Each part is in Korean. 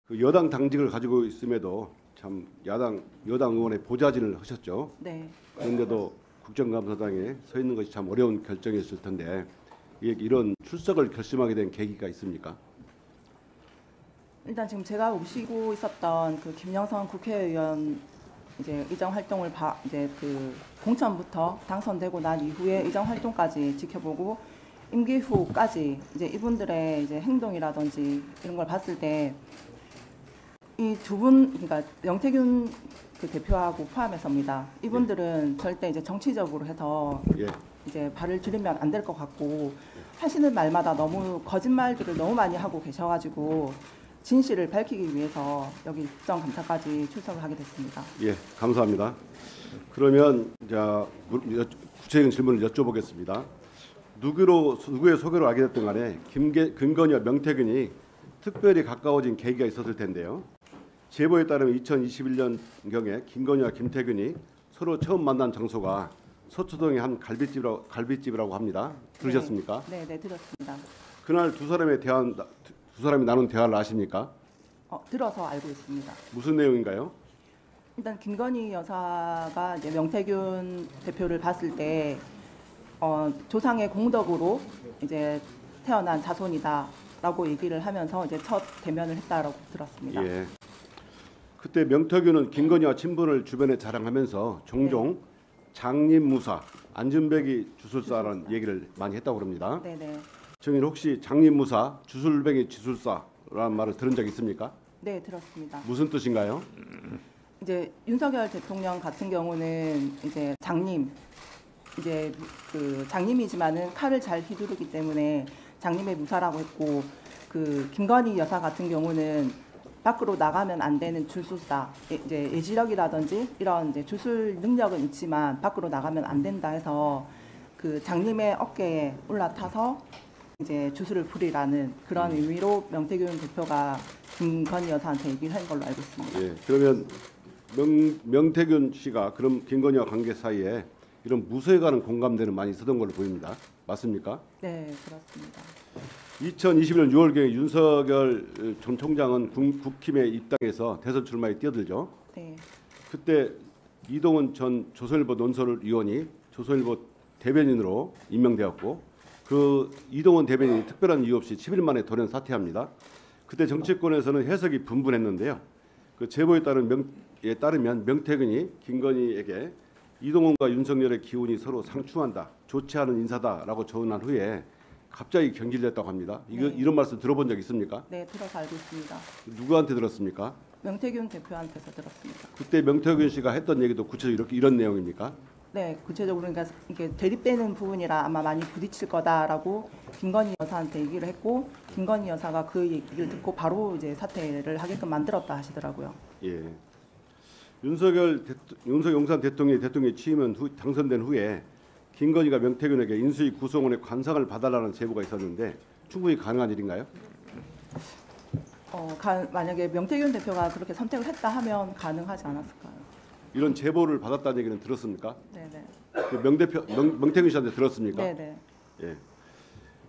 그 여당 당직을 가지고 있음에도 참 여당 의원의 보좌진을 하셨죠. 네. 그런데도 국정감사장에 서 있는 것이 참 어려운 결정이었을 텐데 이런 출석을 결심하게 된 계기가 있습니까? 일단 지금 제가 모시고 있었던 그 김영선 국회의원 이제 의정 활동을 이제 그 공천부터 당선되고 난 이후에 의정 활동까지 지켜보고 임기 후까지 이제 이분들의 이제 행동이라든지 이런 걸 봤을 때 이 두 분, 그러니까 명태균 그 대표하고 포함해서입니다. 이분들은 절대 이제 정치적으로 해서 이제 발을 들이면 안 될 것 같고 하시는 말마다 너무 거짓말들을 너무 많이 하고 계셔가지고 진실을 밝히기 위해서 여기 국정감사까지 출석을 하게 됐습니다. 예, 감사합니다. 그러면 구체적인 질문을 여쭤보겠습니다. 누구의 소개로 알게 됐든 간에 김건희와 명태균이 특별히 가까워진 계기가 있었을 텐데요. 제보에 따르면 2021년경에 김건희와 김태균이 서로 처음 만난 장소가 서초동의 한 갈비집이라고 합니다. 들으셨습니까? 네, 들었습니다. 그날 두 사람이 나눈 대화를 아십니까? 들어서 알고 있습니다. 무슨 내용인가요? 일단 김건희 여사가 이제 명태균 대표를 봤을 때 조상의 공덕으로 이제 태어난 자손이다라고 얘기를 하면서 이제 첫 대면을 했다라고 들었습니다. 예. 그때 명태균은 김건희와 친분을 주변에 자랑하면서 종종 장님무사, 안준배기 주술사라는 얘기를 많이 했다고 합니다. 네네. 정인 혹시 장님무사, 주술배기 주술사라는 말을 들은 적 있습니까? 네, 들었습니다. 무슨 뜻인가요? 이제 윤석열 대통령 같은 경우는 이제 장님, 이제 그 장님이지만은 칼을 잘 휘두르기 때문에 장님의 무사라고 했고, 그 김건희 여사 같은 경우는 밖으로 나가면 안 되는 주술사, 이제 예지력이라든지 이런 이제 주술 능력은 있지만 밖으로 나가면 안 된다 해서 그 장님의 어깨에 올라타서 이제 주술을 부리라는 그런 의미로 명태균 대표가 김건희 여사한테 얘기를 한 걸로 알고 있습니다. 예. 그러면 명태균 씨가 그럼 김건희와 관계 사이에 이런 무소에 관한 공감대는 많이 있었던 걸로 보입니다. 맞습니까? 네, 그렇습니다. 2021년 6월경에 윤석열 전 총장은 국힘에 입당해서 대선 출마에 뛰어들죠. 네. 그때 이동훈 전 조선일보 논설위원이 조선일보 대변인으로 임명되었고 그 이동훈 대변인이 특별한 이유 없이 10일 만에 돌연 사퇴합니다. 그때 정치권에서는 해석이 분분했는데요. 그 제보에 따르면 명태균이 김건희에게 이동훈과 윤석열의 기운이 서로 상충한다, 좋지 않은 인사다라고 조언한 후에 갑자기 경질됐다고 합니다. 이런 말씀 들어본 적 있습니까? 네, 들어서 알고 있습니다. 누구한테 들었습니까? 명태균 대표한테서 들었습니다. 그때 명태균 씨가 했던 얘기도 구체적으로 이런 내용입니까? 네, 구체적으로 그러니까 이게 대립되는 부분이라 아마 많이 부딪힐 거다라고 김건희 여사한테 얘기를 했고 김건희 여사가 그 얘기를 듣고 바로 이제 사퇴를 하게끔 만들었다 하시더라고요. 예. 윤석열 용산 대통령이 취임한 당선된 후에 김건희가 명태균에게 인수위 구성원의 관상을 봐달라는 제보가 있었는데 충분히 가능한 일인가요? 만약에 명태균 대표가 그렇게 선택을 했다 하면 가능하지 않았을까요? 이런 제보를 받았다는 얘기는 들었습니까? 네네. 그 명태균 씨한테 들었습니까? 네네. 예.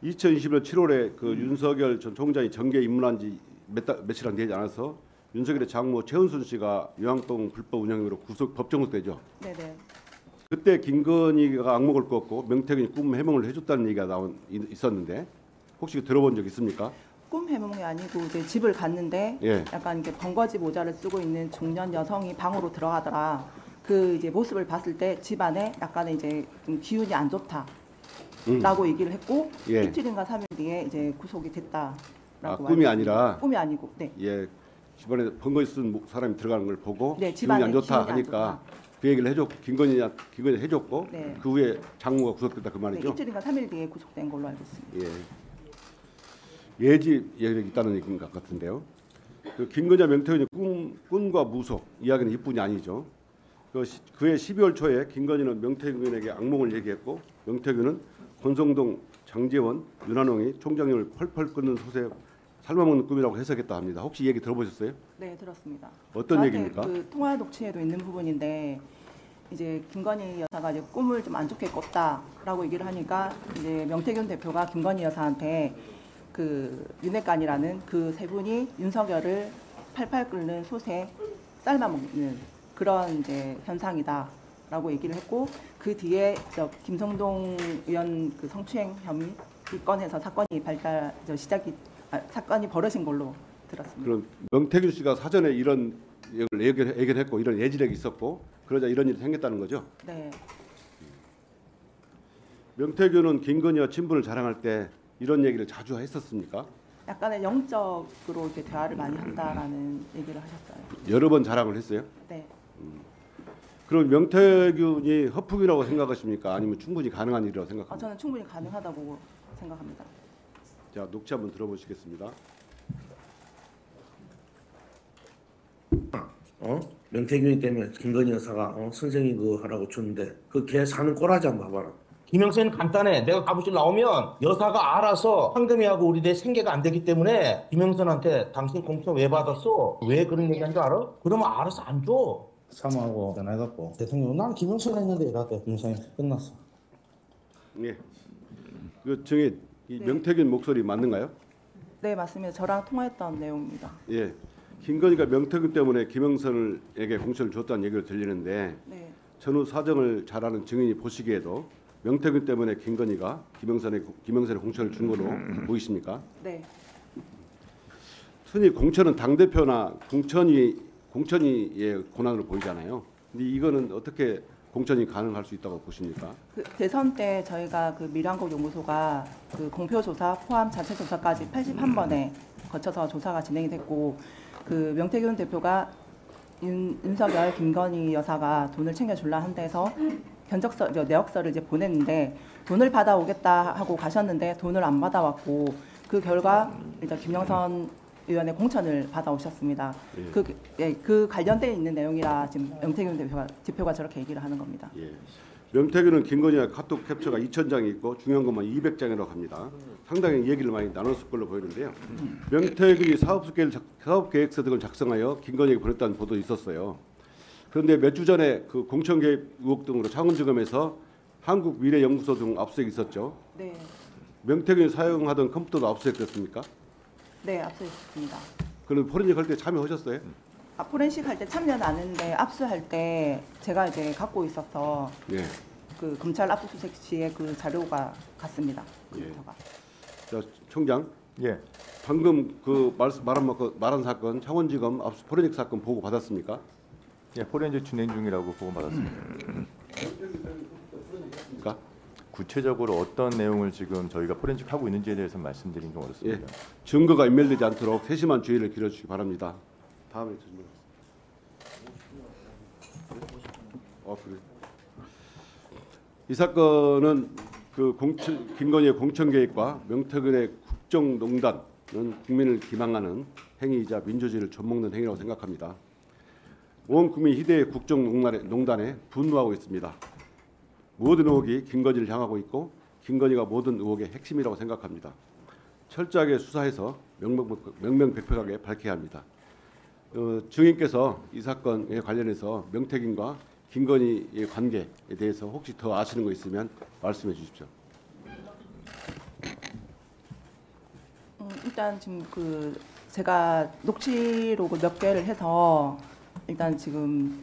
2021년 7월에 그 윤석열 전 총장이 정계에 입문한 지 며칠 안 되지 않아서 윤석열의 장모 최은순 씨가 요양동 불법 운영 혐의로 법정구속되죠. 네네. 그때 김건희가 악목을 꺾고 명태균이 꿈 해몽을 해줬다는 얘기가 있었는데 혹시 들어본 적 있습니까? 꿈 해몽이 아니고 이제 집을 갔는데 예. 약간 이렇게 번거지 모자를 쓰고 있는 중년 여성이 방으로 들어가더라. 그 이제 모습을 봤을 때 집안에 약간의 이제 좀 기운이 안 좋다라고 얘기를 했고 예. 이틀인가 3일 뒤에 이제 구속이 됐다라고. 꿈이 아니라 꿈이 아니고 네. 예. 집안에 번거지 쓴 사람이 들어가는 걸 보고 네, 기운이 안 좋다 기운이 하니까 안 좋다. 그 얘기를 해줬고 김건희 해줬고 네. 그 후에 장모가 구속됐다 그 네, 말이죠. 이틀인가 3일 뒤에 구속된 걸로 알고 있습니다. 예. 예지 얘기가 있다는 얘기인 것 같은데요. 그 김건희와 명태균이 꿈과 무속 이야기는 이뿐이 아니죠. 그해 12월 초에 김건희는 명태균에게 악몽을 얘기했고 명태균은 권성동, 장제원, 윤한홍이 총장님을 펄펄 끓는 솥에 삶아먹는 꿈이라고 해석했다 합니다. 혹시 이 얘기 들어보셨어요? 네, 들었습니다. 어떤 얘기입니까? 그 통화 녹취에도 있는 부분인데 이제 김건희 여사가 이제 꿈을 좀 안 좋게 꿨다라고 얘기를 하니까 이제 명태균 대표가 김건희 여사한테 그 윤핵관이라는 그 세 분이 윤석열을 팔팔 끓는 솥에 삶아 먹는 그런 이제 현상이다라고 얘기를 했고, 그 뒤에 김성동 의원 그 성추행 혐의 이 건에서 사건이 사건이 벌어진 걸로 들었습니다. 그럼 명태균 씨가 사전에 이런 얘기를 했고 이런 예지력이 있었고 그러자 이런 일이 생겼다는 거죠? 네. 명태균은 김건희와 친분을 자랑할 때 이런 얘기를 자주 했었습니까? 약간의 영적으로 이렇게 대화를 많이 한다라는 얘기를 하셨어요. 여러 번 자랑을 했어요? 네. 그럼 명태균이 허풍이라고 생각하십니까? 아니면 충분히 가능한 일이라고 생각합니까? 저는 충분히 가능하다고 생각합니다. 자, 녹취 한번 들어보시겠습니다. 명태균이 때문에 김건희 여사가 선생님 그거 하라고 줬는데 그 걔 사는 꼬라지 한번 봐봐라. 김영선은 간단해. 내가 사무실 나오면 여사가 알아서 황금이하고 우리 내 생계가 안 되기 때문에 김영선한테 당신 공천 왜 받았어? 왜 그런 얘기한 줄 알아? 그러면 알아서 안 줘. 사모하고 전화해갖고 대통령 난 김영선 했는데 이랬대. 김영선이 끝났어. 예. 그 정희 이 네. 명태균 목소리 맞는가요? 네, 맞습니다. 저랑 통화했던 내용입니다. 예. 김건희가 명태균 때문에 김영선에게 공천을 줬다는 얘기를 들리는데 네. 전후 사정을 잘 아는 증인이 보시기에도 명태균 때문에 김건희가 김영선에 공천을 준 걸로 보이십니까? 네. 흔히 공천은 당 대표나 공천위의 권한으로 보이잖아요. 근데 이거는 어떻게 공천이 가능할 수 있다고 보십니까? 그 대선 때 저희가 그 미래한국 연구소가 그 공표 조사 포함 자체 조사까지 81번에 거쳐서 조사가 진행이 됐고, 그 명태균 대표가 윤석열 김건희 여사가 돈을 챙겨줄라 한 데서 내역서를 이제 보냈는데 보내는데 돈을 받아오겠다 하고 가셨는데 돈을 안 받아왔고, 그 결과 이제 김영선 의원의 공천을 받아오셨습니다. 예. 그 관련돼 있는 내용이라 지금 명태균 대표가 저렇게 얘기를 하는 겁니다. 예. 명태균은 김건희와 카톡 캡처가 2,000장이 있고 중요한 것만 200장이라고 합니다. 상당히 얘기를 많이 나눴을 걸로 보이는데요. 명태균이 사업계획서 등을 작성하여 김건희에게 보냈다는 보도 있었어요. 그런데 몇 주 전에 그 공천 개입 의혹 등으로 창원지검에서 한국미래연구소 등 압수수색이 있었죠. 네, 명태균이 사용하던 컴퓨터도 압수수색됐습니까? 네, 압수했습니다. 그럼 포렌식 할 때 참여하셨어요? 포렌식 할 때 참여는 안 했는데 압수할 때 제가 이제 갖고 있어서 예. 그 검찰 압수수색 시에 그 자료가 갔습니다. 예. 컴퓨터가. 자, 총장. 예, 방금 그 말한 사건 창원지검 압수 포렌식 사건 보고 받았습니까? 예, 포렌식 진행 중이라고 보고 받았습니다. 그러니까 구체적으로 어떤 내용을 지금 저희가 포렌식하고 있는지에 대해서 말씀드리긴 좀 어렵습니다. 증거가 인멸되지 않도록 세심한 주의를 기울여주시기 바랍니다. 다음에 질문. 그래. 이 사건은 그 김건희의 공천 계획과 명태균의 국정농단은 국민을 기망하는 행위이자 민주주의를 좀먹는 행위라고 생각합니다. 온 국민 희대의 국정농단에 분노하고 있습니다. 모든 의혹이 김건희를 향하고 있고 김건희가 모든 의혹의 핵심이라고 생각합니다. 철저하게 수사해서 명명백백하게 밝혀야 합니다. 증인께서 이 사건에 관련해서 명태균과 김건희의 관계에 대해서 혹시 더 아시는 거 있으면 말씀해 주십시오. 일단 지금 제가 녹취록을 몇 개를 해서 일단 지금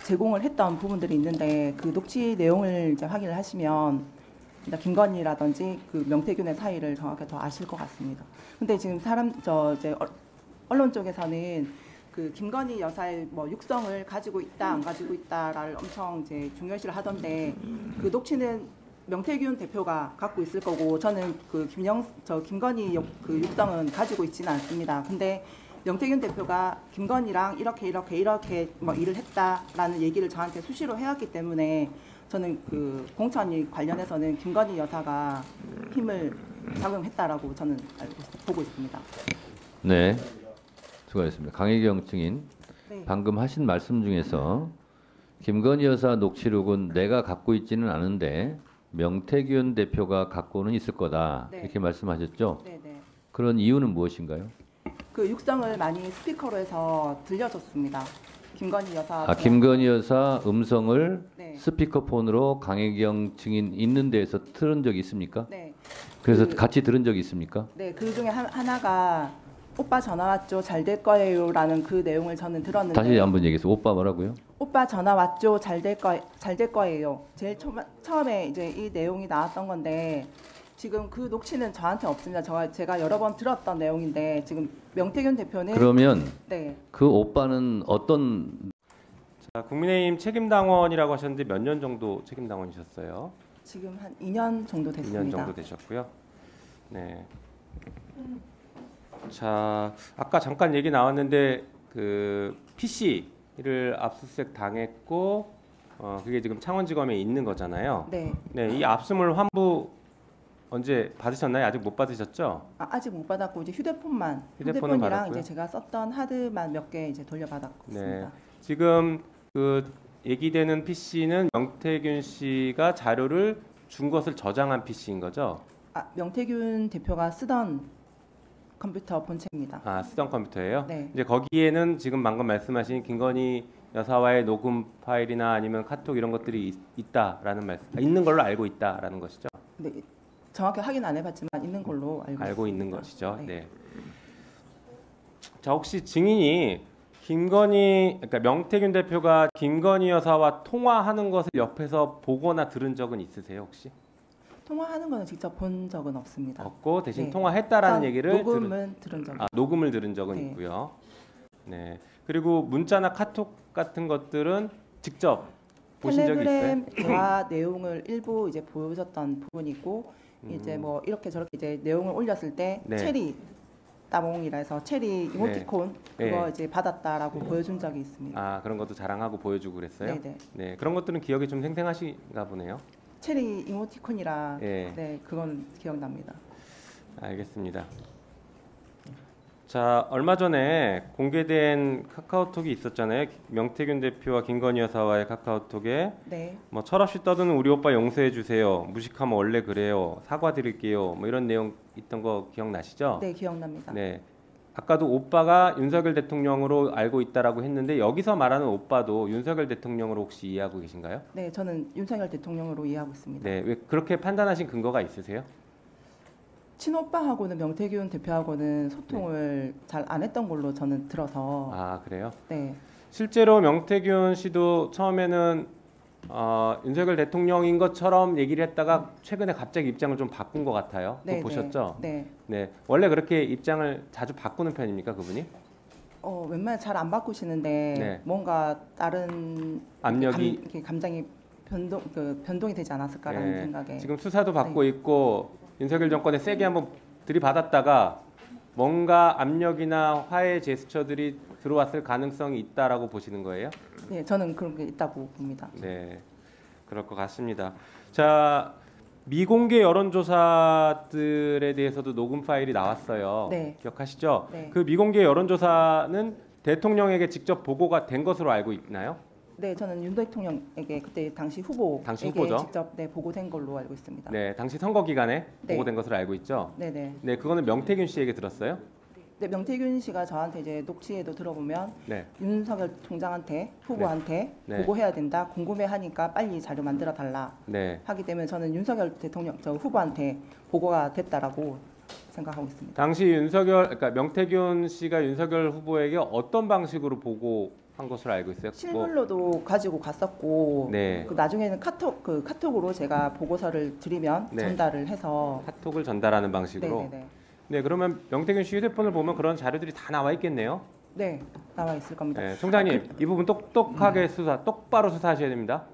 제공을 했던 부분들이 있는데 그 녹취 내용을 이제 확인을 하시면 일단 김건희라든지 그 명태균의 사이를 정확히 더 아실 것 같습니다. 근데 지금 이제 언론 쪽에서는 그 김건희 여사의 뭐 육성을 가지고 있다 안 가지고 있다를 엄청 이제 중요시를 하던데, 그 녹취는 명태균 대표가 갖고 있을 거고 저는 김건희 그 육성은 가지고 있지는 않습니다. 근데 명태균 대표가 김건희랑 이렇게 뭐 일을 했다라는 얘기를 저한테 수시로 해왔기 때문에 저는 그 공천이 관련해서는 김건희 여사가 힘을 작용했다라고 저는 보고 있습니다. 네, 수고하셨습니다. 강혜경 증인, 네. 방금 하신 말씀 중에서 김건희 여사 녹취록은 내가 갖고 있지는 않은데 명태균 대표가 갖고는 있을 거다, 네. 이렇게 말씀하셨죠? 네네. 그런 이유는 무엇인가요? 그 육성을 많이 스피커로 해서 들려줬습니다. 김건희 여사. 김건희 여사 음성을 네. 스피커폰으로 강혜경 증인 있는 데에서 들은 적이 있습니까? 네. 그래서 같이 들은 적이 있습니까? 네, 그 중에 하나가 오빠 전화 왔죠. 잘 될 거예요라는 그 내용을 저는 들었는데 다시 한번 얘기해서 오빠 뭐라고요? 오빠 전화 왔죠. 잘 될 거예요. 제일 처음에 이제 이 내용이 나왔던 건데 지금 그 녹취는 저한테 없습니다. 제가 여러 번 들었던 내용인데 지금 명태균 대표는 그러면 네. 그 오빠는 어떤 자, 국민의힘 책임당원이라고 하셨는데 몇 년 정도 책임당원이셨어요? 지금 한 2년 정도 2년 됐습니다. 정도 되셨고요. 네. 자, 아까 잠깐 얘기 나왔는데 그 PC를 압수수색 당했고 그게 지금 창원지검에 있는 거잖아요. 네. 네, 이 압수물 환부 언제 받으셨나요? 아직 못 받으셨죠? 아직 못 받았고 이제 휴대폰은 휴대폰이랑 받았고요? 이제 제가 썼던 하드만 몇 개 이제 돌려받았고 네. 있습니다. 지금 그 얘기되는 PC는 명태균 씨가 자료를 준 것을 저장한 PC인 거죠? 명태균 대표가 쓰던 컴퓨터 본체입니다. 아, 쓰던 컴퓨터예요? 네. 이제 거기에는 지금 방금 말씀하신 김건희 여사와의 녹음 파일이나 아니면 카톡 이런 것들이 있다라는 말씀, 있는 걸로 알고 있다라는 것이죠? 네, 정확히 확인 안 해봤지만 있는 걸로 알고 있는 있습니다. 것이죠. 네. 네. 자, 혹시 증인이 그러니까 명태균 대표가 김건희 여사와 통화하는 것을 옆에서 보거나 들은 적은 있으세요, 혹시? 통화하는 거는 직접 본 적은 없습니다. 없고 대신 네. 통화했다라는 일단 얘기를 녹음은 들은 적이 녹음을 들은 적은 네. 있고요. 네. 그리고 문자나 카톡 같은 것들은 직접 보신 적이 있어요? 텔레그램 대화 내용을 일부 이제 보여줬던 부분이 있고 이제 뭐 이렇게 저렇게 이제 내용을 올렸을 때 네. 체리 따봉이라 해서 체리 이모티콘 네. 그거 이제 받았다라고 보여준 적이 있습니다. 아, 그런 것도 자랑하고 보여주고 그랬어요? 네네. 네. 그런 것들은 기억이 좀 생생하신가 보네요. 체리 이모티콘이라 네. 네 그건 기억납니다. 알겠습니다. 자, 얼마 전에 공개된 카카오톡이 있었잖아요. 명태균 대표와 김건희 여사와의 카카오톡에 네. 뭐 철없이 떠드는 우리 오빠 용서해 주세요. 무식하면 원래 그래요. 사과드릴게요. 뭐 이런 내용 있던 거 기억나시죠? 네 기억납니다. 네. 아까도 오빠가 윤석열 대통령으로 알고 있다라고 했는데 여기서 말하는 오빠도 윤석열 대통령으로 혹시 이해하고 계신가요? 네 저는 윤석열 대통령으로 이해하고 있습니다. 네. 왜 그렇게 판단하신 근거가 있으세요? 친오빠하고는 명태균 대표하고는 소통을 잘 안 했던 걸로 저는 들어서 아, 그래요? 네. 실제로 명태균 씨도 처음에는 윤석열 대통령인 것처럼 얘기를 했다가 최근에 갑자기 입장을 좀 바꾼 것 같아요. 그거 네, 보셨죠? 네. 네. 원래 그렇게 입장을 자주 바꾸는 편입니까, 그분이? 웬만하면 잘 안 바꾸시는데 네. 뭔가 다른 압력이 이렇게 감정이 변동이 되지 않았을까라는 네. 생각에 지금 수사도 받고 있고 윤석열 정권에 세게 한번 들이받았다가 뭔가 압력이나 화해 제스처들이 들어왔을 가능성이 있다라고 보시는 거예요? 네, 저는 그런 게 있다고 봅니다. 네, 그럴 것 같습니다. 자, 미공개 여론조사들에 대해서도 녹음 파일이 나왔어요. 네. 기억하시죠? 네. 그 미공개 여론조사는 대통령에게 직접 보고가 된 것으로 알고 있나요? 네, 저는 윤 대통령에게 그때 당시 후보에게 당시 후보죠? 직접 보고된 걸로 알고 있습니다. 네, 당시 선거 기간에 네. 보고된 것으로 알고 있죠. 네, 네. 네, 그거는 명태균 씨에게 들었어요. 네, 명태균 씨가 저한테 이제 녹취에도 들어보면 네, 윤석열 총장한테 후보한테 네. 보고해야 된다. 궁금해하니까 빨리 자료 만들어 달라. 네. 하기 때문에 저는 윤석열 대통령 후보한테 보고가 됐다라고 생각하고 있습니다. 당시 그러니까 명태균 씨가 윤석열 후보에게 어떤 방식으로 보고한 것으로 알고 있어요? 실물로도 가지고 갔었고 네. 그 나중에는 카톡으로 제가 보고서를 드리면 네. 전달을 해서 카톡을 전달하는 방식으로. 네네네. 네, 그러면 명태균 씨 휴대폰을 보면 그런 자료들이 다 나와 있겠네요. 네 나와 있을 겁니다. 네, 총장님 이 부분 똑똑하게 똑바로 수사하셔야 됩니다.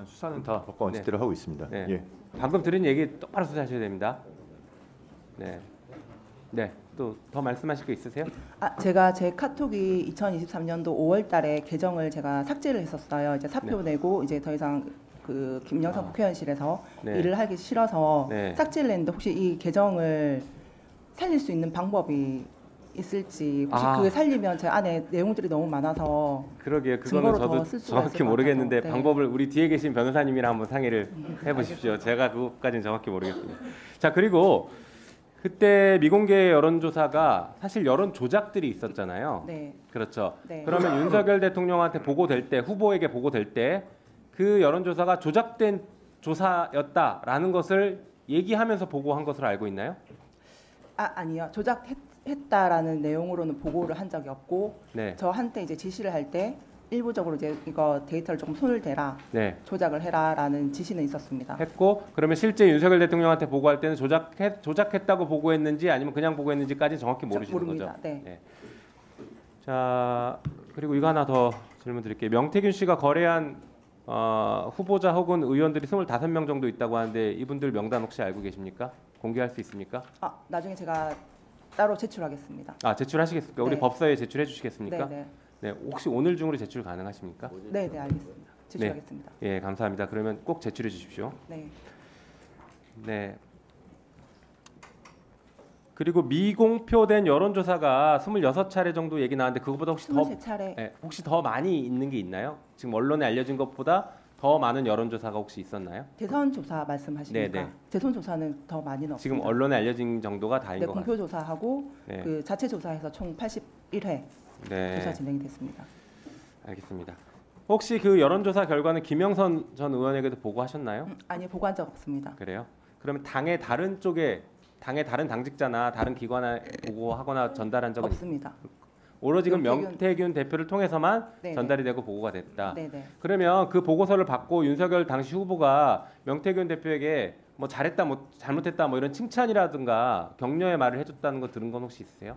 수사는 다 법과 원칙대로 하고 있습니다. 네. 예. 방금 들은 얘기 똑바로 수사하셔야 됩니다. 네, 네, 또 더 말씀하실 거 있으세요? 제가 제 카톡이 2023년도 5월달에 계정을 제가 삭제를 했었어요. 이제 사표 내고 이제 더 이상 그 김영삼 국회의원실에서 네. 일을 하기 싫어서 네. 삭제를 했는데 혹시 이 계정을 살릴 수 있는 방법이 있을지 혹시 그게 살리면 제 안에 내용들이 너무 많아서 그러게요. 그거는 증거로 저도 더 쓸 수가 정확히 있을 것 모르겠는데 같아서. 네. 방법을 우리 뒤에 계신 변호사님이랑 한번 상의를 해보십시오. 제가 그것까지는 정확히 모르겠습니다. 자, 그리고 그때 미공개 여론조사가 사실 여론 조작들이 있었잖아요. 네. 그렇죠. 네. 그러면 윤석열 대통령한테 보고될 때, 후보에게 보고될 때 그 여론조사가 조작된 조사였다라는 것을 얘기하면서 보고한 것으로 알고 있나요? 아니요. 했다라는 내용으로는 보고를 한 적이 없고 네. 저한테 이제 지시를 할 때 일부적으로 이제 이거 데이터를 조금 손을 대라, 네. 조작을 해라라는 지시는 있었습니다. 했고 그러면 실제 윤석열 대통령한테 보고할 때는 조작했다고 보고했는지 아니면 그냥 보고했는지까지 정확히 모르시는 모릅니다. 거죠? 네. 자 그리고 이거 하나 더 질문 드릴게요. 명태균 씨가 거래한 후보자 혹은 의원들이 25명 정도 있다고 하는데 이분들 명단 혹시 알고 계십니까? 공개할 수 있습니까? 나중에 제가 따로 제출하겠습니다. 제출하시겠습니까? 우리 네. 법사위에 제출해 주시겠습니까? 네, 네, 혹시 오늘 중으로 제출 가능하십니까? 네, 알겠습니다. 제출하겠습니다. 예, 감사합니다. 그러면 꼭 제출해 주십시오. 네. 네. 그리고 미공표된 여론조사가 26차례 정도 얘기 나왔는데 그거보다 혹시 더 23차례. 혹시 더 많이 있는 게 있나요? 지금 언론에 알려진 것보다 더 많은 여론조사가 혹시 있었나요? 대선 조사 말씀하십니까? 네, 네. 대선 조사는 더 많이는 지금 없습니다. 언론에 알려진 정도가 다인 네, 것 같아요. 공표 조사하고 네. 그 자체 조사해서 총 81회 네. 조사 진행이 됐습니다. 알겠습니다. 혹시 그 여론조사 결과는 김영선 전 의원에게도 보고하셨나요? 아니, 보고한 적 없습니다. 그래요? 그러면 당의 다른 쪽에 당의 다른 당직자나 다른 기관에 보고하거나 전달한 적은 없습니다. 오로지 지금 명태균- 명태균 대표를 통해서만 네, 전달이 되고 보고가 됐다. 네, 네. 그러면 그 보고서를 받고 윤석열 당시 후보가 명태균 대표에게 뭐 잘했다, 뭐 잘못했다, 뭐 이런 칭찬이라든가 격려의 말을 해줬다는 거 들은 건 혹시 있으세요?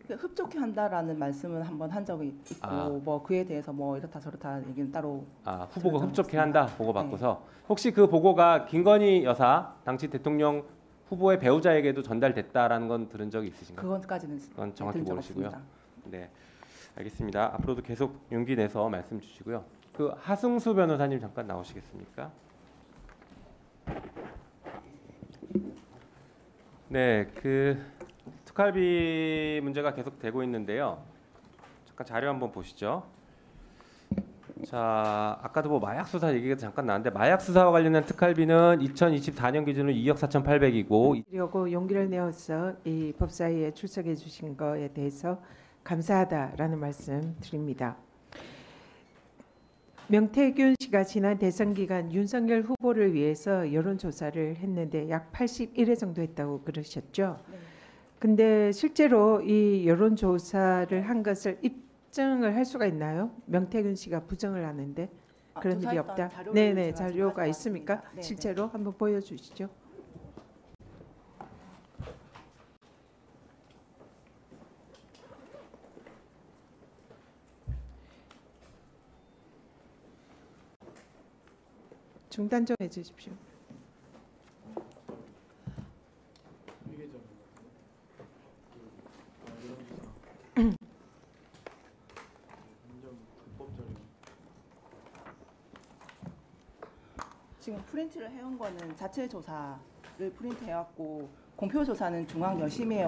흡족해 한다라는 말씀은 한번 한 적이 있고 뭐 그에 대해서 뭐 이렇다 저렇다 얘기는 따로 후보가 들은 적은 흡족해한다 없습니다. 보고 받고서 혹시 그 보고가 김건희 여사 당시 대통령 후보의 배우자에게도 전달됐다라는 건 들은 적이 있으신가요? 그건까지는 그건 정확히 들은 적 모르시고요. 없습니다. 네, 알겠습니다. 앞으로도 계속 용기 내서 말씀 주시고요. 그 하승수 변호사님 잠깐 나오시겠습니까? 네, 그 특활비 문제가 계속 되고 있는데요. 잠깐 자료 한번 보시죠. 자, 아까도 뭐 마약 수사 얘기가 잠깐 나왔는데 마약 수사와 관련된 특활비는 2024년 기준으로 2억 4,800이고 이러고 용기를 내어서 이 법사위에 출석해 주신 거에 대해서 감사하다라는 말씀 드립니다. 명태균 씨가 지난 대선 기간 윤석열 후보를 위해서 여론조사를 했는데 약 81회 정도 했다고 그러셨죠. 근데 실제로 이 여론조사를 한 것을 입증을 할 수가 있나요? 명태균 씨가 부정을 하는데 그런 일이 조사했던 없다. 자료를 네네, 제가 자료가 가져왔습니다. 있습니까? 네, 실제로 한번 보여주시죠. 중단 좀 해주십시오. 지금 프린트를 해온 거는 자체 조사를 프린트 해왔고 공표 조사는 중앙 여심에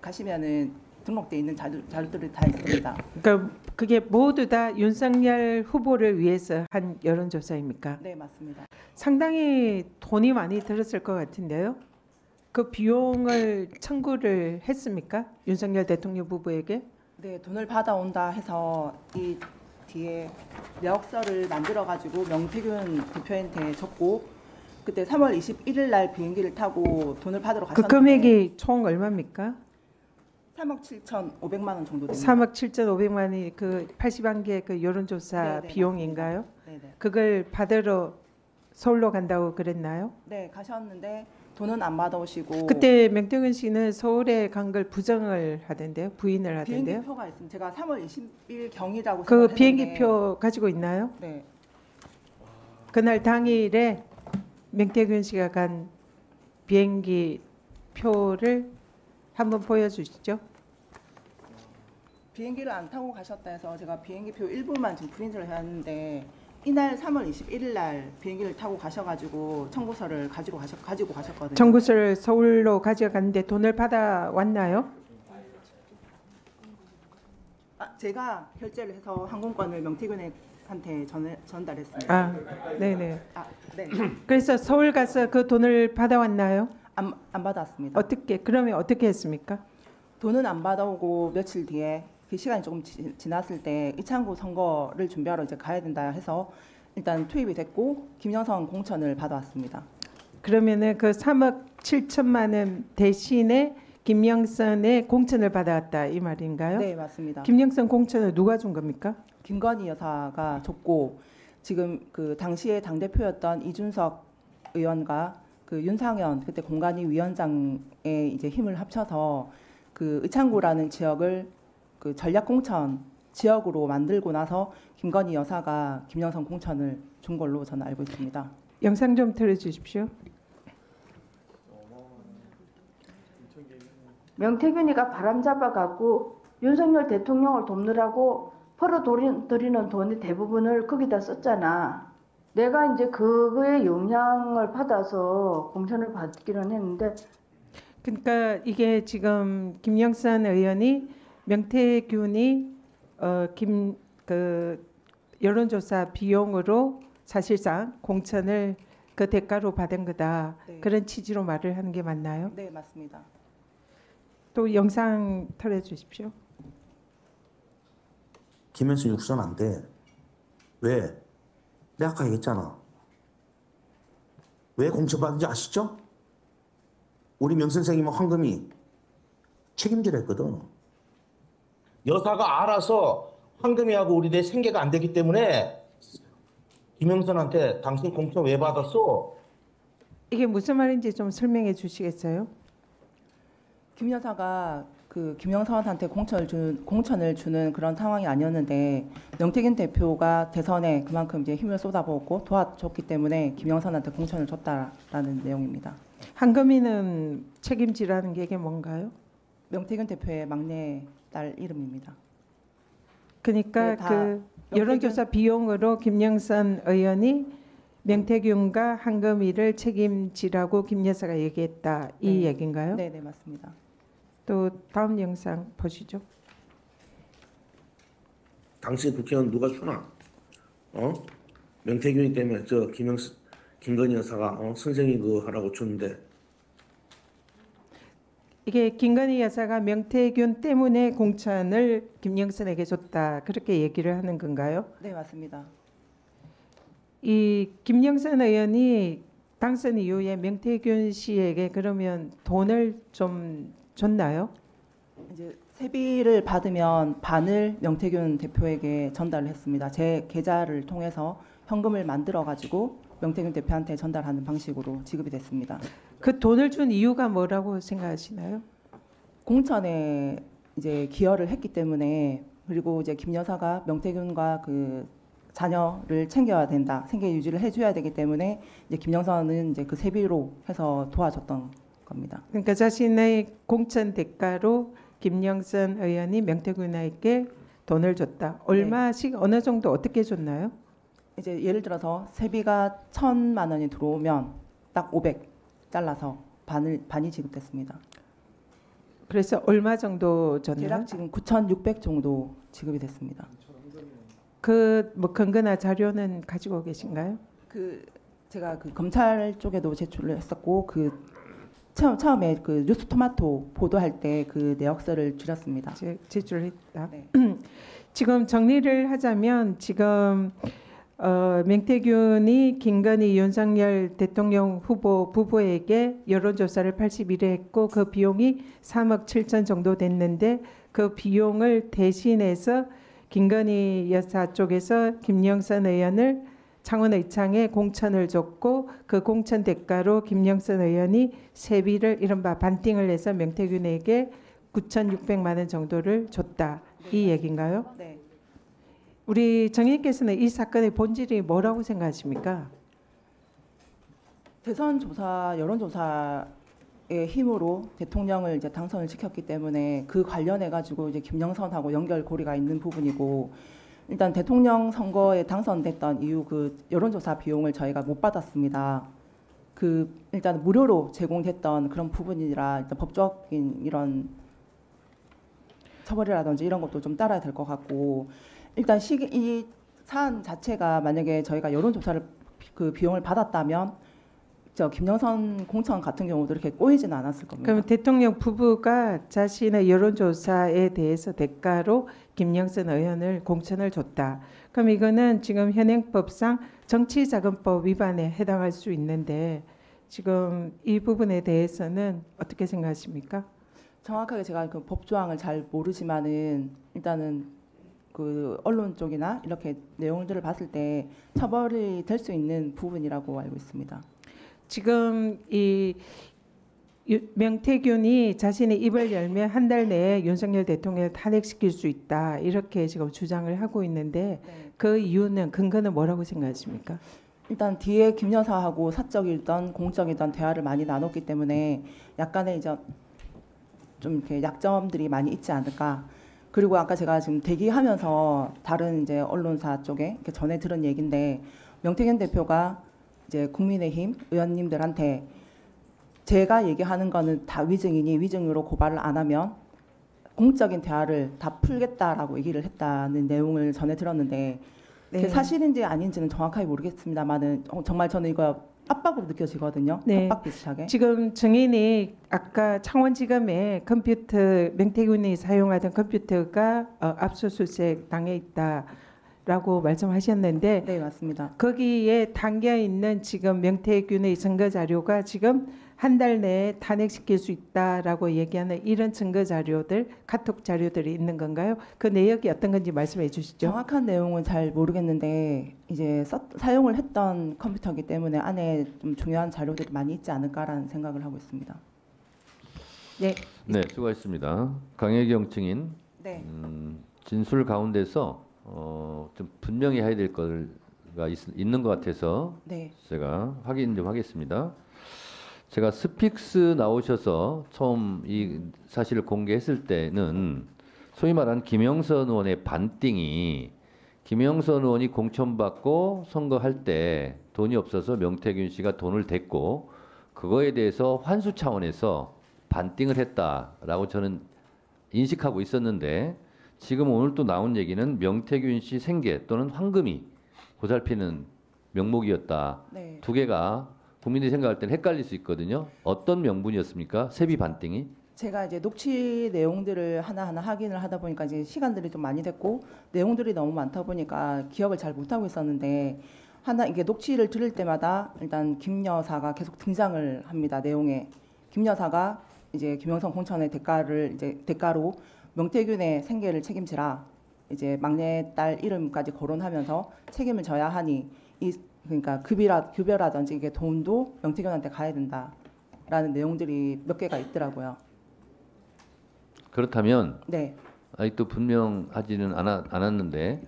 가시면은 등록돼 있는 자료들이 다 있습니다. 그러니까 그게 모두 다 윤석열 후보를 위해서 한 여론조사입니까? 네, 맞습니다. 상당히 돈이 많이 들었을 것 같은데요. 그 비용을 청구를 했습니까? 윤석열 대통령 후보에게? 네, 돈을 받아온다 해서 이 뒤에 내역서를 만들어 가지고 명태균 대표한테 줬고 그때 3월 21일 날 비행기를 타고 돈을 받으러 그 가셨는데 금액이 총 얼마입니까? 3억 7,500만 원 정도 됩니다. 3억 7,500만 원이 그 81개 그 여론조사 네, 비용인가요? 네, 네. 그걸 받으러 서울로 간다고 그랬나요? 네, 가셨는데 돈은 안 받아오시고 그때 명태균 씨는 서울에 간 걸 부정을 하던데요, 부인을 하던데요. 비행기표가 있습니다. 제가 3월 20일 경이라고 그 생각했는데 비행기표 가지고 있나요? 네, 그날 당일에 명태균 씨가 간 비행기 표를 한번 보여주시죠. 비행기를 안 타고 가셨다 해서 제가 비행기표 일부만 지금 프린트를 해왔는데 이날 3월 21일 날 비행기를 타고 가셔가지고 청구서를 가지고 가셨거든요. 청구서를 서울로 가져갔는데 돈을 받아왔나요? 제가 결제를 해서 항공권을 명태균한테 전달했습니다. 아, 네네. 네, 그래서 서울 가서 그 돈을 받아왔나요? 안 받았습니다. 어떻게? 그러면 어떻게 했습니까? 돈은 안 받아오고 며칠 뒤에 그 시간이 조금 지났을 때 이창구 선거를 준비하러 이제 가야 된다 해서 일단 투입이 됐고 김영선 공천을 받아왔습니다. 그러면은 그 3억 7천만 원 대신에 김영선의 공천을 받아왔다 이 말인가요? 네, 맞습니다. 김영선 공천을 누가 준 겁니까? 김건희 여사가 줬고 지금 그 당시에 당 대표였던 이준석 의원과 그 윤상현 그때 공관위 위원장의 이제 힘을 합쳐서 그 의창구라는 지역을 그 전략 공천 지역으로 만들고 나서 김건희 여사가 김영선 공천을 준 걸로 저는 알고 있습니다. 영상 좀 틀어주십시오. 명태균이가 바람잡아갖고 윤석열 대통령을 돕느라고 벌어들이는 돈의 대부분을 거기다 썼잖아. 내가 이제 그거에 영향을 받아서 공천을 받기는 했는데 그러니까 이게 지금 김영선 의원이 명태균이 그 여론조사 비용으로 사실상 공천을 그 대가로 받은 거다. 네. 그런 취지로 말을 하는 게 맞나요? 네, 맞습니다. 또 영상 틀어주십시오. 김현수 육선 안 돼. 왜? 내가 아까 얘기했잖아. 왜 공천받은지 아시죠? 우리 명 선생님은 황금이 책임질 했거든. 여사가 알아서 황금이하고 우리 내 생계가 안 되기 때문에 김영선한테 당신 공천 왜 받았어? 이게 무슨 말인지 좀 설명해 주시겠어요? 김 여사가 그 김영선한테 공천을 주는 그런 상황이 아니었는데 명태균 대표가 대선에 그만큼 이제 힘을 쏟아부었고 도와줬기 때문에 김영선한테 공천을 줬다라는 내용입니다. 황금이는 책임지라는 게 이게 뭔가요? 명태균 대표의 막내 딸 이름입니다. 그러니까 네, 다 그 여론조사 비용으로 김영선 의원이 명태균과 황금이를 책임지라고 김 여사가 얘기했다 이 네. 얘기인가요? 네, 네, 맞습니다. 또 다음 영상 보시죠. 당시 국회의원 누가 주나? 명태균이 때문에 저 김건희 여사가 선생님 그거 하라고 줬는데 이게 김건희 여사가 명태균 때문에 공천을 김영선에게 줬다 그렇게 얘기를 하는 건가요? 네, 맞습니다. 이 김영선 의원이 당선 이후에 명태균 씨에게 그러면 돈을 좀 줬나요? 이제 세비를 받으면 반을 명태균 대표에게 전달을 했습니다. 제 계좌를 통해서 현금을 만들어 가지고 명태균 대표한테 전달하는 방식으로 지급이 됐습니다. 그 돈을 준 이유가 뭐라고 생각하시나요? 공천에 이제 기여를 했기 때문에 그리고 이제 김 여사가 명태균과 그 자녀를 챙겨야 된다, 생계 유지를 해줘야 되기 때문에 이제 김영선은 이제 그 세비로 해서 도와줬던 겁니다. 그러니까 자신의 공천 대가로 김영선 의원이 명태균에게 돈을 줬다. 얼마씩 어느 정도 어떻게 줬나요? 이제 예를 들어서 세비가 1,000만 원이 들어오면 딱 500 잘라서 반이 지급됐습니다. 그래서 얼마 정도 줬나요? 대략 지금 9,600 정도 지급이 됐습니다. 그 뭐 근거나 자료는 가지고 계신가요? 그 제가 그 검찰 쪽에도 제출을 했었고 그 처음에 그 뉴스토마토 보도할 때 그 내역서를 줄였습니다. 제출했다. 네. 지금 정리를 하자면 지금 명태균이 김건희 윤석열 대통령 후보 부부에게 여론조사를 81회 했고 그 비용이 3억 7천 정도 됐는데 그 비용을 대신해서 김건희 여사 쪽에서 김영선 의원을 창원 의창에 공천을 줬고 그 공천 대가로 김영선 의원이 세비를 이른바 반띵을 해서 명태균에게 9,600만 원 정도를 줬다. 이 얘기인가요? 네. 우리 정의께서는 이 사건의 본질이 뭐라고 생각하십니까? 대선 조사, 여론조사의 힘으로 대통령을 이제 당선을 시켰기 때문에 그 관련해 가지고 이제 김영선하고 연결고리가 있는 부분이고 일단 대통령 선거에 당선됐던 이후 그 여론조사 비용을 저희가 못 받았습니다. 그 일단 무료로 제공됐던 그런 부분이라 일단 법적인 이런 처벌이라든지 이런 것도 좀 따라야 될 것 같고 일단 이 사안 자체가 만약에 저희가 여론조사를 그 비용을 받았다면 저 김영선 공천 같은 경우도 이렇게 꼬이지는 않았을 겁니다. 그럼 대통령 부부가 자신의 여론조사에 대해서 대가로 김영선 의원을 공천을 줬다. 그럼 이거는 지금 현행법상 정치자금법 위반에 해당할 수 있는데 지금 이 부분에 대해서는 어떻게 생각하십니까? 정확하게 제가 그 법조항을 잘 모르지만은 일단은 그 언론 쪽이나 이렇게 내용들을 봤을 때 처벌이 될 수 있는 부분이라고 알고 있습니다. 지금 이 명태균이 자신의 입을 열면 한 달 내에 윤석열 대통령을 탄핵시킬 수 있다 이렇게 지금 주장을 하고 있는데 네. 그 이유는 근거는 뭐라고 생각하십니까? 일단 뒤에 김 여사하고 사적이든 공적이든 대화를 많이 나눴기 때문에 약간의 이제 좀 이렇게 약점들이 많이 있지 않을까. 그리고 아까 제가 지금 대기하면서 다른 이제 언론사 쪽에 이렇게 전해 들은 얘기인데 명태균 대표가 이제 국민의힘 의원님들한테 제가 얘기하는 거는 다 위증이니 위증으로 고발을 안 하면 공적인 대화를 다 풀겠다라고 얘기를 했다는 내용을 전해 들었는데 그게 사실인지 아닌지는 정확하게 모르겠습니다만은 정말 저는 이거 압박으로 느껴지거든요. 네. 압박 비슷하게. 지금 증인이 아까 창원지검에 컴퓨터 명태균이 사용하던 컴퓨터가 압수수색 당해 있다라고 말씀하셨는데 네, 맞습니다. 거기에 담겨 있는 지금 명태균의 증거 자료가 지금 한 달 내에 탄핵시킬 수 있다라고 얘기하는 이런 증거 자료들, 카톡 자료들이 있는 건가요? 그 내역이 어떤 건지 말씀해 주시죠. 정확한 내용은 잘 모르겠는데 이제 사용을 했던 컴퓨터이기 때문에 안에 좀 중요한 자료들이 많이 있지 않을까라는 생각을 하고 있습니다. 네. 네, 수고하셨습니다. 강혜경 증인 네. 진술 가운데서 좀 분명히 해야 될 거가 있는 것 같아서 네. 제가 확인 좀 하겠습니다. 제가 스픽스 나오셔서 처음 이 사실을 공개했을 때는 소위 말하는 김영선 의원의 반띵이 김영선 의원이 공천받고 선거할 때 돈이 없어서 명태균 씨가 돈을 댔고 그거에 대해서 환수 차원에서 반띵을 했다라고 저는 인식하고 있었는데 지금 오늘 또 나온 얘기는 명태균 씨 생계 또는 황금이 보살피는 명목이었다. 네. 두 개가 국민들이 생각할 때는 헷갈릴 수 있거든요. 어떤 명분이었습니까? 세비 반띵이? 제가 이제 녹취 내용들을 하나하나 확인을 하다 보니까 이제 시간들이 좀 많이 됐고 내용들이 너무 많다 보니까 기억을 잘 못하고 있었는데 하나 이게 녹취를 들을 때마다 일단 김 여사가 계속 등장을 합니다. 내용에 김 여사가 이제 김영선 공천의 대가로 명태균의 생계를 책임지라 이제 막내딸 이름까지 거론하면서 책임을 져야 하니 그러니까 급여라든지 이게 돈도 명태균한테 가야 된다라는 내용들이 몇 개가 있더라고요. 그렇다면 네. 아직도 분명하지는 않았는데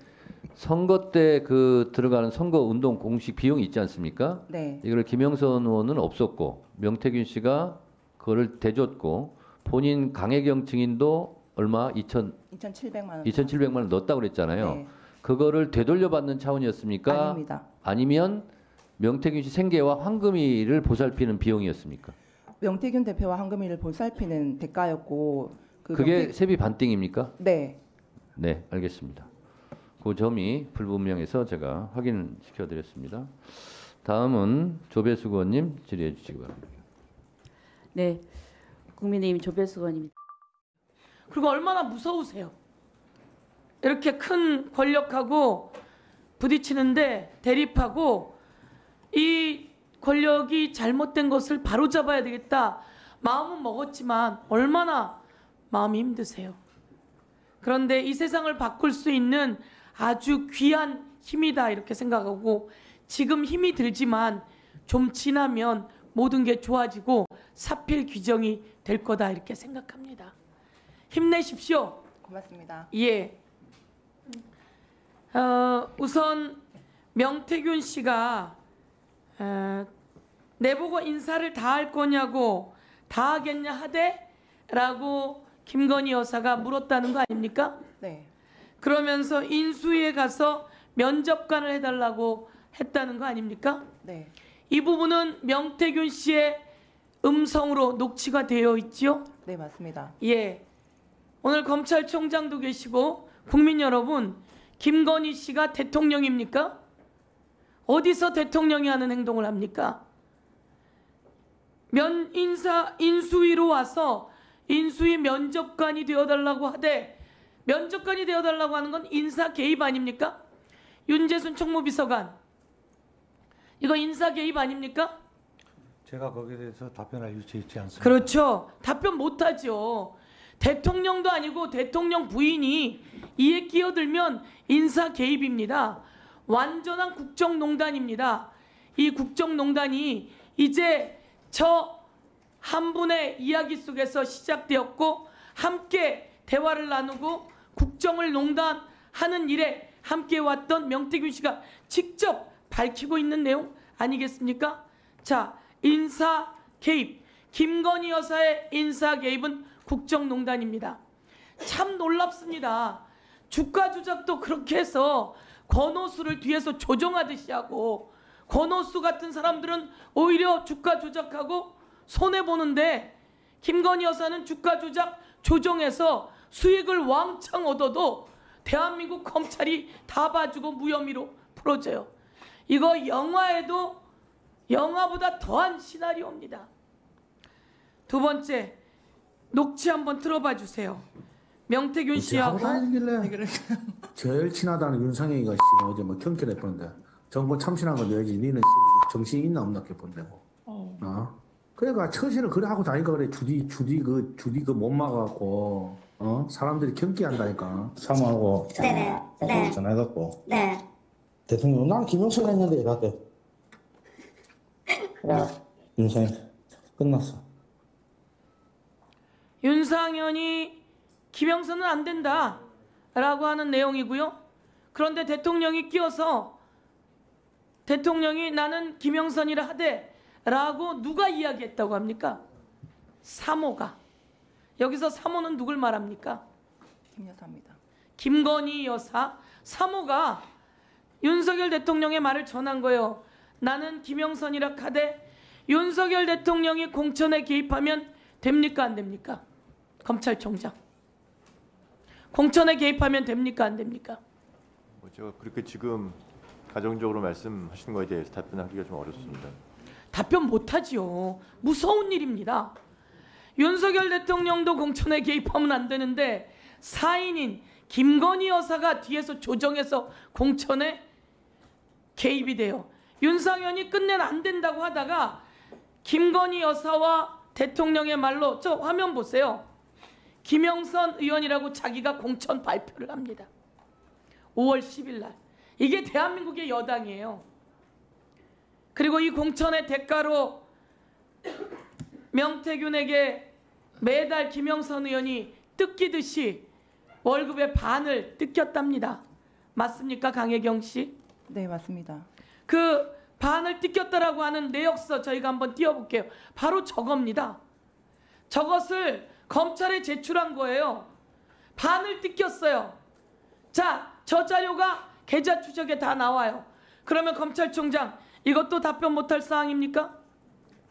선거 때 그 들어가는 선거 운동 공식 비용이 있지 않습니까? 네. 이걸 김영선 의원은 없었고 명태균 씨가 그거를 대줬고 본인 강혜경 증인도 얼마 2,700만 원. 2,700만 원 넣었다고 그랬잖아요. 네. 그거를 되돌려받는 차원이었습니까? 아닙니다. 아니면 명태균 씨 생계와 황금이를 보살피는 비용이었습니까? 명태균 대표와 황금이를 보살피는 대가였고 그게 세비 반띵입니까? 네. 네, 알겠습니다. 그 점이 불분명해서 제가 확인시켜 드렸습니다. 다음은 조배수 의원님 질의해 주시기 바랍니다. 네, 국민의힘 조배수 의원입니다. 그리고 얼마나 무서우세요? 이렇게 큰 권력하고 부딪히는데 대립하고 이 권력이 잘못된 것을 바로잡아야 되겠다 마음은 먹었지만 얼마나 마음이 힘드세요. 그런데 이 세상을 바꿀 수 있는 아주 귀한 힘이다 이렇게 생각하고 지금 힘이 들지만 좀 지나면 모든 게 좋아지고 사필 규정이 될 거다 이렇게 생각합니다. 힘내십시오. 고맙습니다. 예. 우선 명태균 씨가 내보고 인사를 다 할 거냐고 다 하겠냐 하대라고 김건희 여사가 물었다는 거 아닙니까? 네. 그러면서 인수위에 가서 면접관을 해달라고 했다는 거 아닙니까? 네. 이 부분은 명태균 씨의 음성으로 녹취가 되어 있지요? 네, 맞습니다. 예. 오늘 검찰총장도 계시고 국민 여러분, 김건희 씨가 대통령입니까? 어디서 대통령이 하는 행동을 합니까? 인수위로 와서 인수위 면접관이 되어달라고 하되 면접관이 되어달라고 하는 건 인사 개입 아닙니까? 윤재순 총무비서관 이거 인사 개입 아닙니까? 제가 거기에 대해서 답변할 위치에 있지 않습니다. 그렇죠. 답변 못하죠. 대통령도 아니고 대통령 부인이 이에 끼어들면 인사 개입입니다. 완전한 국정농단입니다. 이 국정농단이 이제 저 한 분의 이야기 속에서 시작되었고 함께 대화를 나누고 국정을 농단하는 일에 함께 왔던 명태균 씨가 직접 밝히고 있는 내용 아니겠습니까? 자, 인사 개입. 김건희 여사의 인사 개입은 국정농단입니다. 참 놀랍습니다. 주가 조작도 그렇게 해서 권오수를 뒤에서 조종하듯이 하고 권오수 같은 사람들은 오히려 주가 조작하고 손해보는데 김건희 여사는 주가 조작 조정해서 수익을 왕창 얻어도 대한민국 검찰이 다 봐주고 무혐의로 풀어줘요. 이거 영화에도 영화보다 더한 시나리오입니다. 두 번째, 녹취 한번 틀어봐 주세요. 명태균 씨하고 다니길래 제일 친하다는 윤상현이가 어제 뭐 경찰에 보는데 정권 참신한 거 내야지 니는 정신이 있나 없나 이렇게 본다고. 그러니까 처신을 그래 하고 다니까 그래 주디 그 못 막아갖고 사람들이 경기한다니까. 사모하고 전화해갖고 대통령 나는 김영선 했는데 이랬대. 윤상이 끝났어. 윤상현이 김영선은 안 된다라고 하는 내용이고요. 그런데 대통령이 끼어서 대통령이 나는 김영선이라 하되라고 누가 이야기했다고 합니까? 사모가. 여기서 사모는 누굴 말합니까? 김 여사입니다. 김건희 여사 사모가 윤석열 대통령의 말을 전한 거예요. 나는 김영선이라 하되 윤석열 대통령이 공천에 개입하면 됩니까 안 됩니까? 검찰총장. 공천에 개입하면 됩니까 안 됩니까? 제가 그렇게 지금 가정적으로 말씀하시는 거에 대해서 답변하기가 좀 어렵습니다. 답변 못하지요. 무서운 일입니다. 윤석열 대통령도 공천에 개입하면 안 되는데 사인인 김건희 여사가 뒤에서 조정해서 공천에 개입이 돼요. 윤상현이 끝내 안 된다고 하다가 김건희 여사와 대통령의 말로 저 화면 보세요. 김영선 의원이라고 자기가 공천 발표를 합니다. 5월 10일 날. 이게 대한민국의 여당이에요. 그리고 이 공천의 대가로 명태균에게 매달 김영선 의원이 뜯기듯이 월급의 반을 뜯겼답니다. 맞습니까, 강혜경 씨? 네, 맞습니다. 그 반을 뜯겼다라고 하는 내역서 저희가 한번 띄워볼게요. 바로 저겁니다. 저것을 검찰에 제출한 거예요. 반을 뜯겼어요. 자, 저 자료가 계좌 추적에 다 나와요. 그러면 검찰총장 이것도 답변 못할 사항입니까?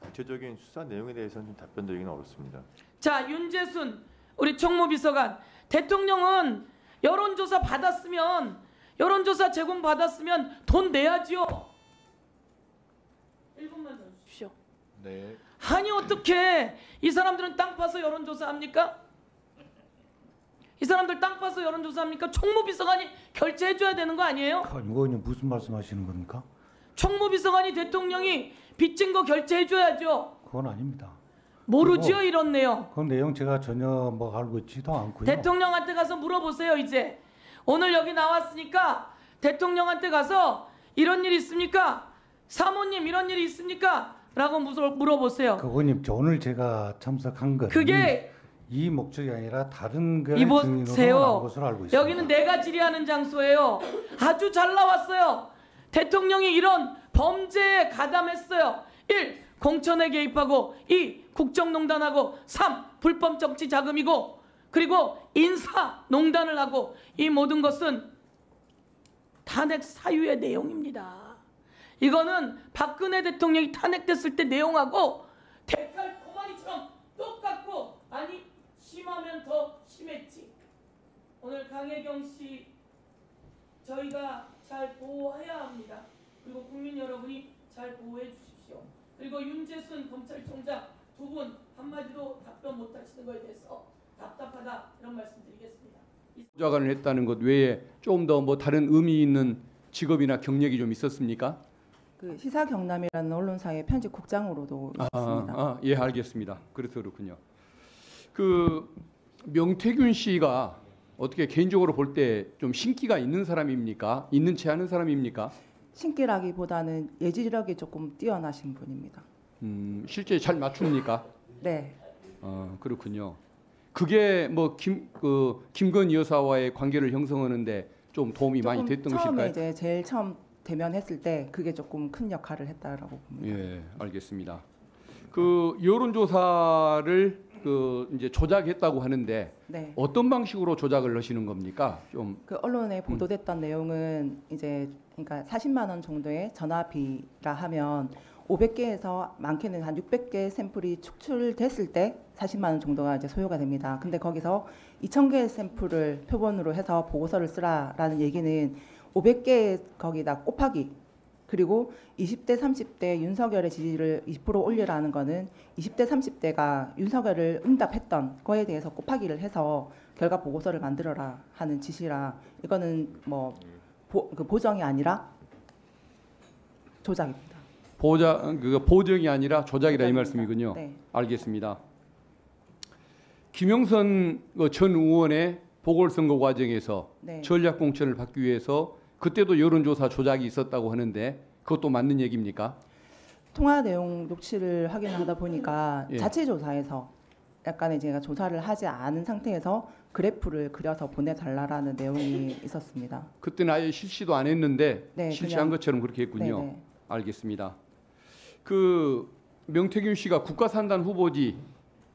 구체적인 수사 내용에 대해서는 좀 답변드리기는 어렵습니다. 자, 윤재순 우리 총무비서관, 대통령은 여론조사 받았으면 여론조사 제공 받았으면 돈 내야지요. 1분만 더 주십시오. 네. 아니 어떻게 이 사람들은 땅 파서 여론조사 합니까? 이 사람들 땅 파서 여론조사 합니까? 총무비서관이 결제해줘야 되는 거 아니에요? 의원님 무슨 말씀하시는 겁니까? 총무비서관이 대통령이 빚진 거 결제해줘야죠. 그건 아닙니다. 모르지요 이런 내용. 그 내용 제가 전혀 뭐 알고 있지도 않고요. 대통령한테 가서 물어보세요. 이제 오늘 여기 나왔으니까 대통령한테 가서 이런 일 있습니까? 사모님 이런 일이 있습니까? 라고 물어보세요. 의원님 오늘 제가 참석한 건 그게 이 목적이 아니라 다른 거 이보세요. 나온 것으로 알고 있습니다. 여기는 내가 질의하는 장소예요. 아주 잘 나왔어요. 대통령이 이런 범죄에 가담했어요. 1. 공천에 개입하고 2. 국정농단하고 3. 불법 정치 자금이고 그리고 인사농단을 하고 이 모든 것은 탄핵 사유의 내용입니다. 이거는 박근혜 대통령이 탄핵됐을 때 내용하고 대탈 고마리처럼 똑같고 아니 심하면 더 심했지. 오늘 강혜경 씨 저희가 잘 보호해야 합니다. 그리고 국민 여러분이 잘 보호해 주십시오. 그리고 윤재순 검찰총장 두 분 한마디로 답변 못하시는 것에 대해서 답답하다 이런 말씀드리겠습니다. 보좌관을 했다는 것 외에 좀 더 뭐 다른 의미 있는 직업이나 경력이 좀 있었습니까? 그 시사경남이라는 언론사의 편집국장으로도 있습니다. 예, 알겠습니다. 그래서 그렇군요. 그 명태균 씨가 어떻게 개인적으로 볼 때 좀 신기가 있는 사람입니까? 있는 체 하는 사람입니까? 신기라기보다는 예지력이 조금 뛰어나신 분입니다. 실제 잘 맞춥니까? 네. 그렇군요. 그게 뭐 김건희 여사와의 관계를 형성하는데 좀 도움이 많이 됐던 처음에 것일까요? 이제 제일 처음 대면했을 때 그게 조금 큰 역할을 했다라고 봅니다. 예, 알겠습니다. 그 여론조사를 이제 조작했다고 하는데 네. 어떤 방식으로 조작을 하시는 겁니까? 좀 그 언론에 보도됐던 내용은 이제 그러니까 40만 원 정도의 전화비라 하면 500개에서 많게는 한 600개 샘플이 축출됐을 때 40만 원 정도가 이제 소요가 됩니다. 근데 거기서 2,000개의 샘플을 표본으로 해서 보고서를 쓰라라는 얘기는 500개 거기다 곱하기 그리고 20대 30대 윤석열의 지지를 20% 올리라는 거는 20대 30대가 윤석열을 응답했던 거에 대해서 곱하기를 해서 결과 보고서를 만들어라 하는 지시라 이거는 뭐 보정이 아니라 조작입니다. 보정이 아니라 조작이라 이 조작입니다. 말씀이군요. 네. 알겠습니다. 김영선 전 의원의 보궐선거 과정에서 네. 전략 공천을 받기 위해서 그때도 여론조사 조작이 있었다고 하는데 그것도 맞는 얘기입니까? 통화 내용 녹취를 확인하다 보니까 예. 자체 조사에서 약간의 제가 조사를 하지 않은 상태에서 그래프를 그려서 보내달라라는 내용이 있었습니다. 그때는 아예 실시도 안 했는데 네, 실시한 그냥- 것처럼 그렇게 했군요. 네네. 알겠습니다. 그 명태균 씨가 국가산단 후보지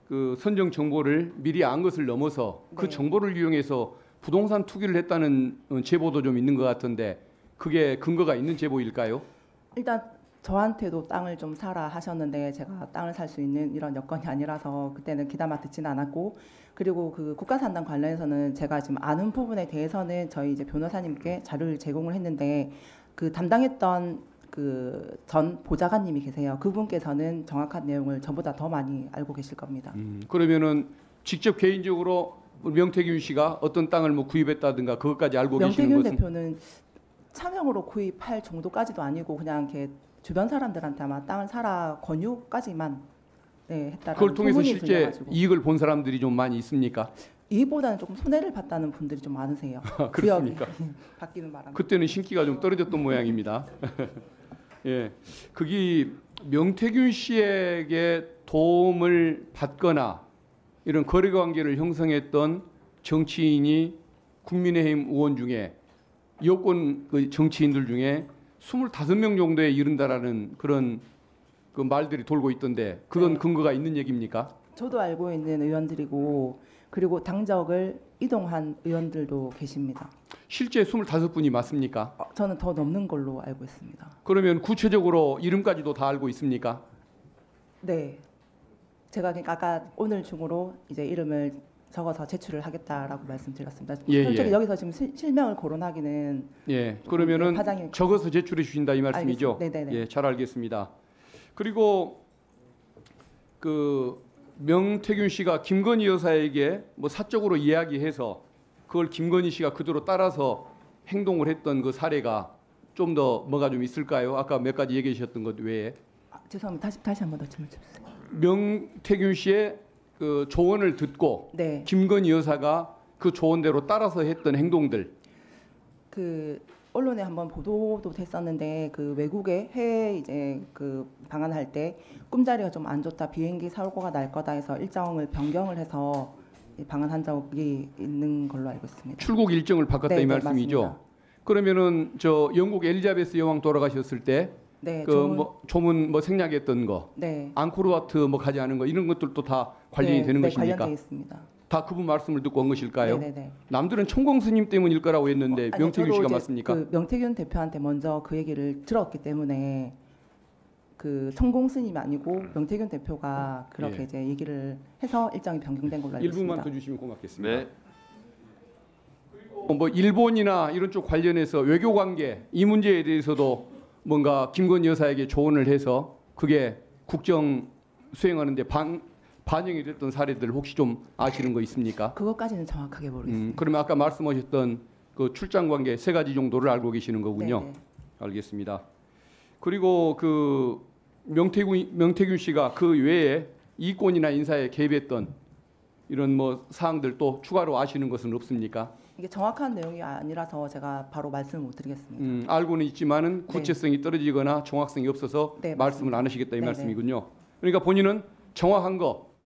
그 선정 정보를 미리 안 것을 넘어서 그 네. 정보를 이용해서 부동산 투기를 했다는 제보도 좀 있는 것 같은데 그게 근거가 있는 제보일까요? 일단 저한테도 땅을 좀 사라 하셨는데 제가 땅을 살 수 있는 이런 여건이 아니라서 그때는 귀담아 듣지는 않았고 그리고 그 국가산단 관련해서는 제가 지금 아는 부분에 대해서는 저희 이제 변호사님께 자료를 제공을 했는데 그 담당했던 그 전 보좌관님이 계세요. 그분께서는 정확한 내용을 저보다 더 많이 알고 계실 겁니다. 그러면은 직접 개인적으로 명태균 씨가 어떤 땅을 뭐 구입했다든가 그것까지 알고 계시는 명태균 것은 대표는 차명으로 구입할 정도까지도 아니고 그냥 이렇게 주변 사람들한테 아마 땅을 사라 권유까지만 네, 했다라는 그걸 통해서 소문이 실제 들려가지고. 이익을 본 사람들이 좀 많이 있습니까? 이보다는 조금 손해를 봤다는 분들이 좀 많으세요. 그렇습니까? 구역이 바뀌는 바람에. 그때는 신기가 좀 떨어졌던 모양입니다. 예, 그게 명태균 씨에게 도움을 받거나 이런 거래 관계를 형성했던 정치인이 국민의힘 의원 중에 여권 그 정치인들 중에 25명 정도에 이른다라는 그런 그 말들이 돌고 있던데 그건 네. 근거가 있는 얘기입니까? 저도 알고 있는 의원들이고 그리고 당적을 이동한 의원들도 계십니다. 실제 25분이 맞습니까? 저는 더 넘는 걸로 알고 있습니다. 그러면 구체적으로 이름까지도 다 알고 있습니까? 네. 제가 그러니까 아까 오늘 중으로 이제 이름을 적어서 제출을 하겠다라고 말씀드렸습니다. 예, 솔직히 예. 여기서 지금 실명을 거론하기는 예, 그러면은 파장이 적어서 제출해 주신다 이 말씀이죠? 알겠습니다. 네네네. 예, 잘 알겠습니다. 그리고 그 명태균 씨가 김건희 여사에게 뭐 사적으로 이야기해서 그걸 김건희 씨가 그대로 따라서 행동을 했던 그 사례가 좀 더 뭐가 좀 있을까요? 아까 몇 가지 얘기해 주셨던 것 외에 죄송합니다. 다시 한 번 더 질문 주세요. 명태균 씨의 그 조언을 듣고 네. 김건희 여사가 그 조언대로 따라서 했던 행동들 그 언론에 한번 보도도 됐었는데 그 외국에 해외 이제 그 방한할 때 꿈자리가 좀 안 좋다 비행기 사고가 날 거다 해서 일정을 변경을 해서 방한한 적이 있는 걸로 알고 있습니다. 출국 일정을 바꿨다 네, 이 네, 말씀이죠. 맞습니다. 그러면은 저 영국 엘리자베스 여왕 돌아가셨을 때 네, 그 뭐 조문 뭐 생략했던 거, 네. 앙코르와트 뭐 가지 않은 거 이런 것들도 다 관련이 되는 것입니까? 관련돼 있습니다. 다 그분 말씀을 듣고 한 것일까요? 네네네. 남들은 천공 스님 때문일 거라고 했는데 아니, 명태균 저도 씨가 이제 맞습니까? 그 명태균 대표한테 먼저 그 얘기를 들었기 때문에 그 천공 스님이 아니고 명태균 대표가 그렇게 예. 이제 얘기를 해서 일정이 변경된 걸로 알고 있습니다. 1분만 더 주시면 고맙겠습니다. 네. 뭐 일본이나 이런 쪽 관련해서 외교 관계 이 문제에 대해서도 뭔가 김건희 여사에게 조언을 해서 그게 국정 수행하는데 반영이 됐던 사례들 혹시 좀 아시는 거 있습니까? 그것까지는 정확하게 모르겠습니다. 그러면 아까 말씀하셨던 그 출장 관계 세 가지 정도를 알고 계시는 거군요. 네네. 알겠습니다. 그리고 그 명태균 씨가 그 외에 이권이나 인사에 개입했던 이런 뭐 사항들 또 추가로 아시는 것은 없습니까? 이게 정확한 내용이 아니라서 제가 바로 말씀을 못 드리겠습니다. 알고는 있지만은 구체성이 떨어지거나 정확성이 없어서 네, 말씀을 맞습니다. 안 하시겠다 이 네네. 말씀이군요. 그러니까 본인은 정확한 거